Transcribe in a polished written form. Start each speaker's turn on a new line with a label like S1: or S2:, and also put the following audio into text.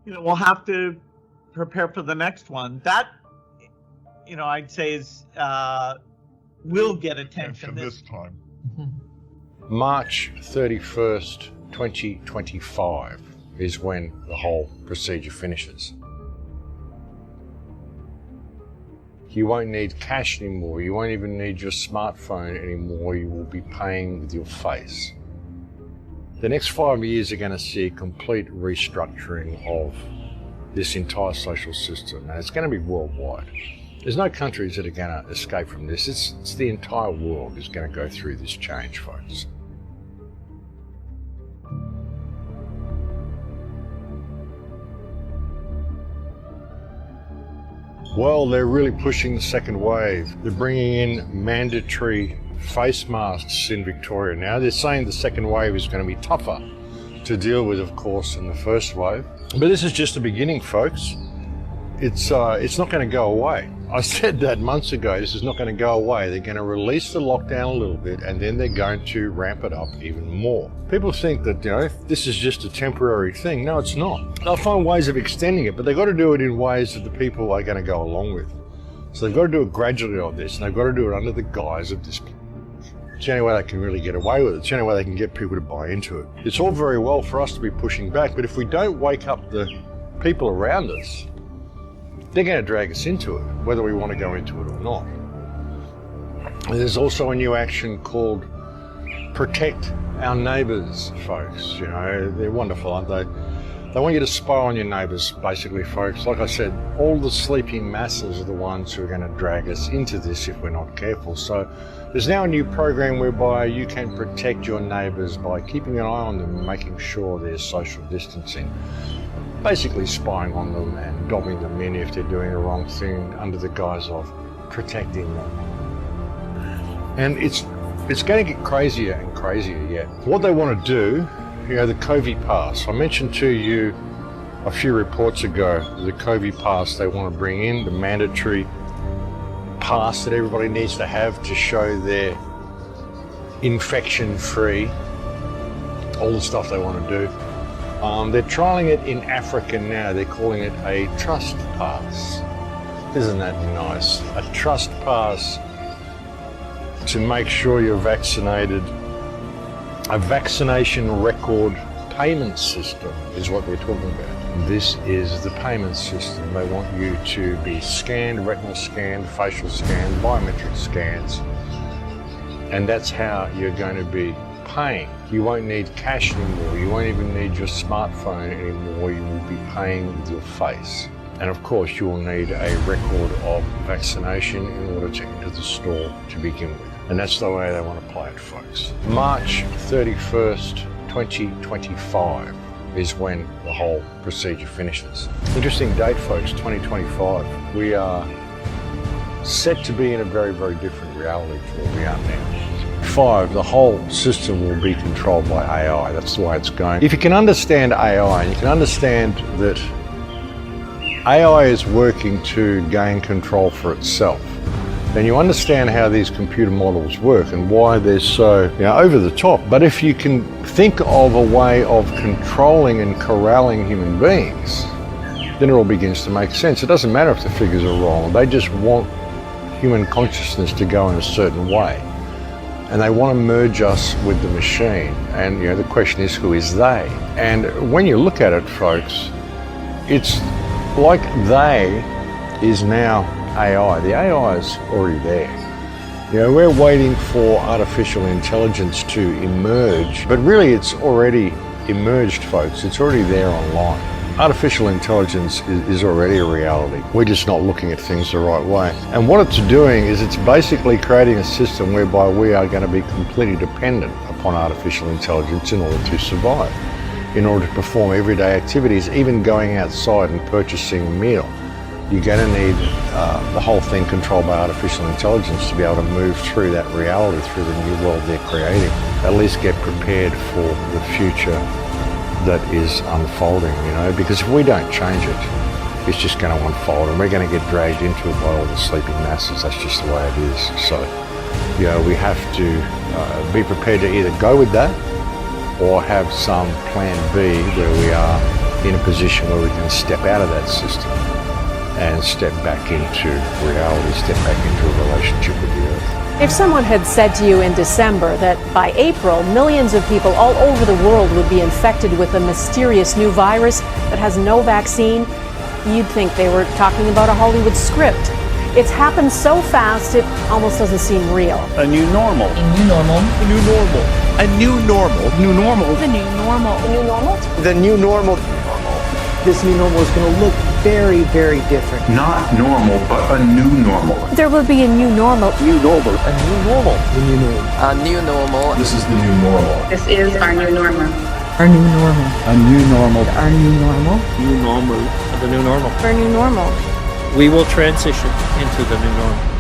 S1: we'll have to prepare for the next one. That, I'd say is will get attention
S2: this time.
S3: March 31st, 2025 is when the whole procedure finishes. You won't need cash anymore. You won't even need your smartphone anymore. You will be paying with your face. The next 5 years are going to see a complete restructuring of this entire social system, and it's going to be worldwide. There's no countries that are going to escape from this. It's the entire world is going to go through this change, folks. Well, they're really pushing the second wave. They're bringing in mandatory face masks in Victoria now. They're saying the second wave is going to be tougher to deal with, of course, than the first wave. But this is just the beginning, folks. It's not going to go away. I said that months ago. This is not going to go away. They're going to release the lockdown a little bit, and then they're going to ramp it up even more. People think that, this is just a temporary thing. No, it's not. They'll find ways of extending it, but they've got to do it in ways that the people are going to go along with. So they've got to do it gradually on this, and they've got to do it under the guise of this. It's the only way they can really get away with it. It's the only way they can get people to buy into it. It's all very well for us to be pushing back, but if we don't wake up the people around us, they're going to drag us into it, whether we want to go into it or not. And there's also a new action called Protect Our Neighbours, folks. They're wonderful, aren't they? They want you to spy on your neighbours, basically, folks. Like I said, all the sleeping masses are the ones who are going to drag us into this if we're not careful. So there's now a new program whereby you can protect your neighbours by keeping an eye on them and making sure there's social distancing. Basically spying on them and dobbing them in if they're doing the wrong thing under the guise of protecting them. And it's going to get crazier and crazier yet. What they want to do, the COVID pass. I mentioned to you a few reports ago, the COVID pass they want to bring in, the mandatory pass that everybody needs to have to show they're infection-free, all the stuff they want to do. They're trialling it in Africa now. They're calling it a trust pass. Isn't that nice? A trust pass to make sure you're vaccinated. A vaccination record payment system is what they're talking about. This is the payment system. They want you to be scanned, retinal scanned, facial scanned, biometric scans, and that's how you're going to be paying. You won't need cash anymore. You won't even need your smartphone anymore. You will be paying with your face. And of course, you will need a record of vaccination in order to enter the store to begin with. And that's the way they want to play it, folks. March 31st, 2025 is when the whole procedure finishes. Interesting date, folks, 2025. We are set to be in a very, very different reality from where we are now. 5, the whole system will be controlled by AI. That's the way it's going. If you can understand AI, and you can understand that AI is working to gain control for itself, then you understand how these computer models work and why they're so over the top. But if you can think of a way of controlling and corralling human beings, then it all begins to make sense. It doesn't matter if the figures are wrong. They just want human consciousness to go in a certain way. And they want to merge us with the machine. And the question is, who is they? And when you look at it, folks, it's like they is now AI. The AI is already there. We're waiting for artificial intelligence to emerge, but really it's already emerged, folks. It's already there online. Artificial intelligence is already a reality. We're just not looking at things the right way. And what it's doing is it's basically creating a system whereby we are going to be completely dependent upon artificial intelligence in order to survive, in order to perform everyday activities, even going outside and purchasing a meal. You're going to need the whole thing controlled by artificial intelligence to be able to move through that reality, through the new world they're creating. At least get prepared for the future that is unfolding, because if we don't change it, it's just going to unfold and we're going to get dragged into it by all the sleeping masses. That's just the way it is. So, we have to be prepared to either go with that or have some plan B where we are in a position where we can step out of that system and step back into reality, step back into a relationship with the earth.
S2: If someone had said to you in December that by April, millions of people all over the world would be infected with a mysterious new virus that has no vaccine, you'd think they were talking about a Hollywood script. It's happened so fast, it almost doesn't seem real.
S4: A new normal.
S5: A new normal.
S4: A new normal.
S5: A new normal.
S4: New normal.
S2: The new normal.
S5: The new normal.
S4: The new normal.
S6: This new normal is going to look very, very different.
S7: Not normal, but a new normal.
S2: There will be a new normal.
S4: New normal.
S6: A new normal.
S5: A new normal.
S7: This is the new normal.
S8: This is our new normal.
S5: Our new normal.
S4: A new normal.
S5: Our new normal.
S4: New normal. The new normal.
S2: Our new normal.
S9: We will transition into the new normal.